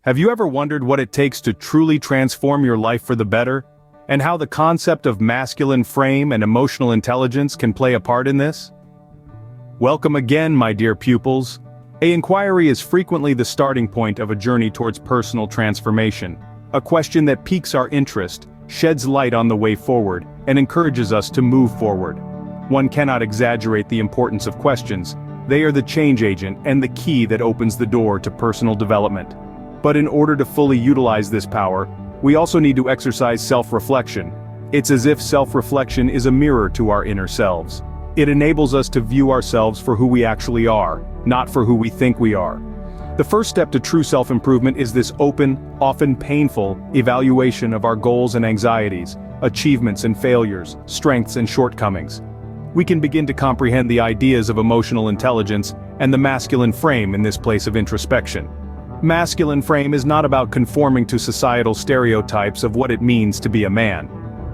Have you ever wondered what it takes to truly transform your life for the better? And how the concept of masculine frame and emotional intelligence can play a part in this? Welcome again, my dear pupils. An inquiry is frequently the starting point of a journey towards personal transformation. A question that piques our interest, sheds light on the way forward, and encourages us to move forward. One cannot exaggerate the importance of questions. They are the change agent and the key that opens the door to personal development. But in order to fully utilize this power, we also need to exercise self-reflection. It's as if self-reflection is a mirror to our inner selves. It enables us to view ourselves for who we actually are, not for who we think we are. The first step to true self-improvement is this open, often painful, evaluation of our goals and anxieties, achievements and failures, strengths and shortcomings. We can begin to comprehend the ideas of emotional intelligence and the masculine frame in this place of introspection. Masculine frame is not about conforming to societal stereotypes of what it means to be a man.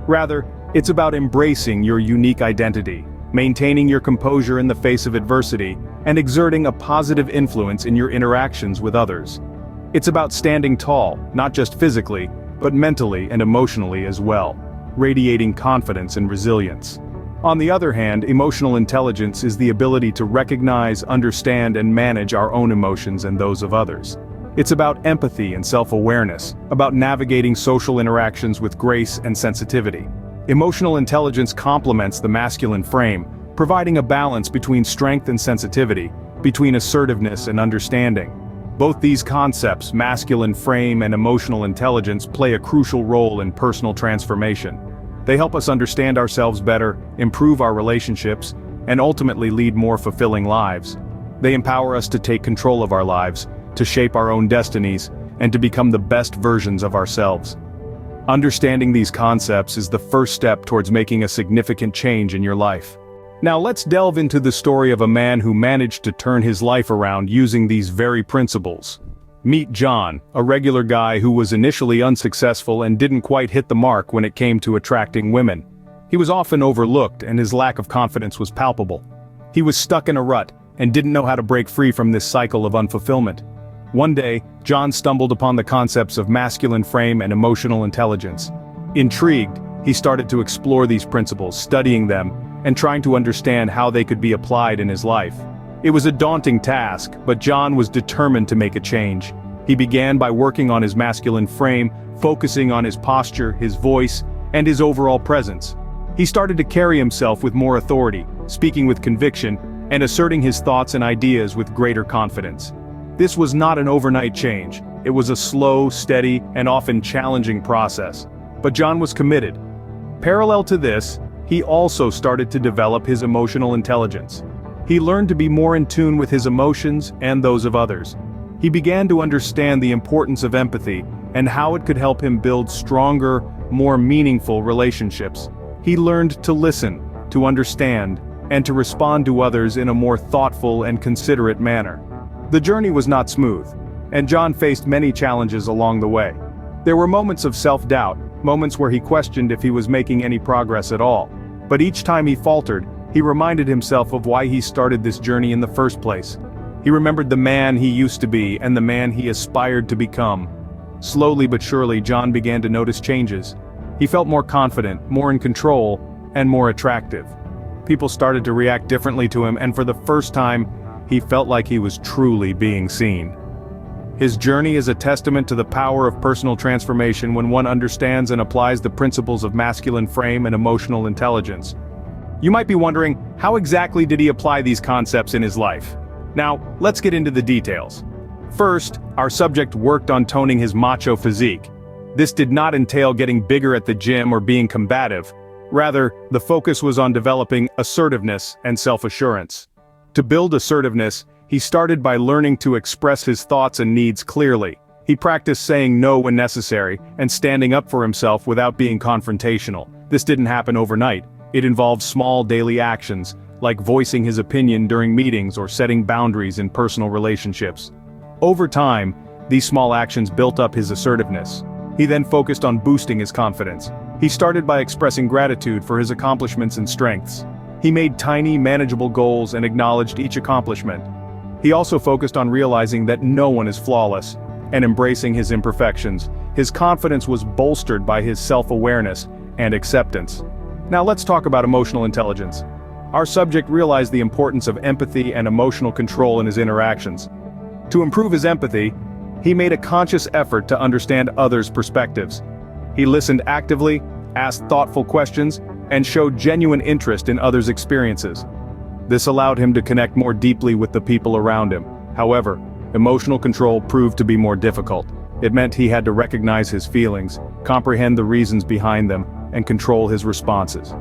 Rather, it's about embracing your unique identity, maintaining your composure in the face of adversity, and exerting a positive influence in your interactions with others. It's about standing tall, not just physically, but mentally and emotionally as well, radiating confidence and resilience. On the other hand, emotional intelligence is the ability to recognize, understand, and manage our own emotions and those of others. It's about empathy and self-awareness, about navigating social interactions with grace and sensitivity. Emotional intelligence complements the masculine frame, providing a balance between strength and sensitivity, between assertiveness and understanding. Both these concepts, masculine frame and emotional intelligence, play a crucial role in personal transformation. They help us understand ourselves better, improve our relationships, and ultimately lead more fulfilling lives. They empower us to take control of our lives, to shape our own destinies, and to become the best versions of ourselves. Understanding these concepts is the first step towards making a significant change in your life. Now let's delve into the story of a man who managed to turn his life around using these very principles. Meet John, a regular guy who was initially unsuccessful and didn't quite hit the mark when it came to attracting women. He was often overlooked and his lack of confidence was palpable. He was stuck in a rut and didn't know how to break free from this cycle of unfulfillment. One day, John stumbled upon the concepts of masculine frame and emotional intelligence. Intrigued, he started to explore these principles, studying them, and trying to understand how they could be applied in his life. It was a daunting task, but John was determined to make a change. He began by working on his masculine frame, focusing on his posture, his voice, and his overall presence. He started to carry himself with more authority, speaking with conviction, and asserting his thoughts and ideas with greater confidence. This was not an overnight change. It was a slow, steady, and often challenging process. But John was committed. Parallel to this, he also started to develop his emotional intelligence. He learned to be more in tune with his emotions and those of others. He began to understand the importance of empathy and how it could help him build stronger, more meaningful relationships. He learned to listen, to understand, and to respond to others in a more thoughtful and considerate manner. The journey was not smooth, and John faced many challenges along the way. There were moments of self-doubt, moments where he questioned if he was making any progress at all. But each time he faltered, he reminded himself of why he started this journey in the first place. He remembered the man he used to be and the man he aspired to become. Slowly but surely, John began to notice changes. He felt more confident, more in control, and more attractive. People started to react differently to him, and for the first time, he felt like he was truly being seen. His journey is a testament to the power of personal transformation when one understands and applies the principles of masculine frame and emotional intelligence. You might be wondering, how exactly did he apply these concepts in his life? Now, let's get into the details. First, our subject worked on toning his macho physique. This did not entail getting bigger at the gym or being combative. Rather, the focus was on developing assertiveness and self-assurance. To build assertiveness, he started by learning to express his thoughts and needs clearly. He practiced saying no when necessary and standing up for himself without being confrontational. This didn't happen overnight. It involved small daily actions, like voicing his opinion during meetings or setting boundaries in personal relationships. Over time, these small actions built up his assertiveness. He then focused on boosting his confidence. He started by expressing gratitude for his accomplishments and strengths. He made tiny, manageable goals and acknowledged each accomplishment. He also focused on realizing that no one is flawless, and embracing his imperfections. His confidence was bolstered by his self-awareness and acceptance. Now let's talk about emotional intelligence. Our subject realized the importance of empathy and emotional control in his interactions. To improve his empathy, he made a conscious effort to understand others' perspectives. He listened actively, asked thoughtful questions, and showed genuine interest in others' experiences. This allowed him to connect more deeply with the people around him. However, emotional control proved to be more difficult. It meant he had to recognize his feelings, comprehend the reasons behind them, and control his responses.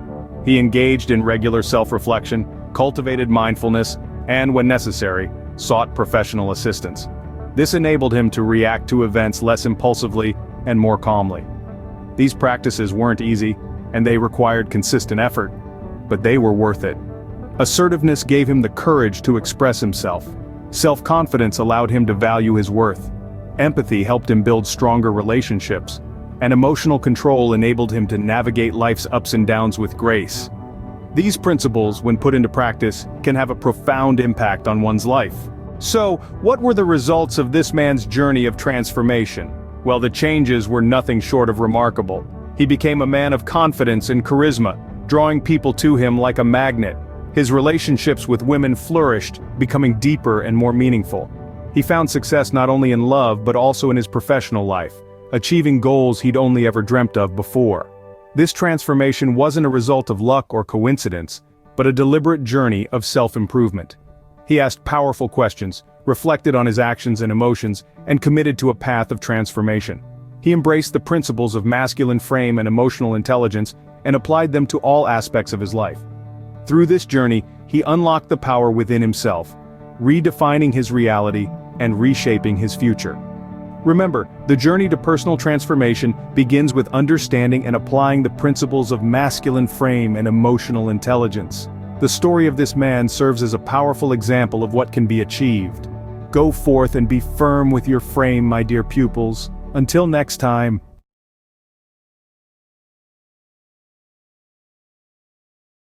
He engaged in regular self-reflection, cultivated mindfulness, and, when necessary, sought professional assistance. This enabled him to react to events less impulsively and more calmly. These practices weren't easy, and they required consistent effort, but they were worth it. Assertiveness gave him the courage to express himself. Self-confidence allowed him to value his worth. Empathy helped him build stronger relationships, and emotional control enabled him to navigate life's ups and downs with grace. These principles, when put into practice, can have a profound impact on one's life. So, what were the results of this man's journey of transformation? Well, the changes were nothing short of remarkable. He became a man of confidence and charisma, drawing people to him like a magnet. His relationships with women flourished, becoming deeper and more meaningful. He found success not only in love but also in his professional life, achieving goals he'd only ever dreamt of before. This transformation wasn't a result of luck or coincidence, but a deliberate journey of self-improvement. He asked powerful questions, reflected on his actions and emotions, and committed to a path of transformation. He embraced the principles of masculine frame and emotional intelligence and applied them to all aspects of his life. Through this journey, he unlocked the power within himself, redefining his reality and reshaping his future. Remember, the journey to personal transformation begins with understanding and applying the principles of masculine frame and emotional intelligence. The story of this man serves as a powerful example of what can be achieved. Go forth and be firm with your frame, my dear pupils. Until next time.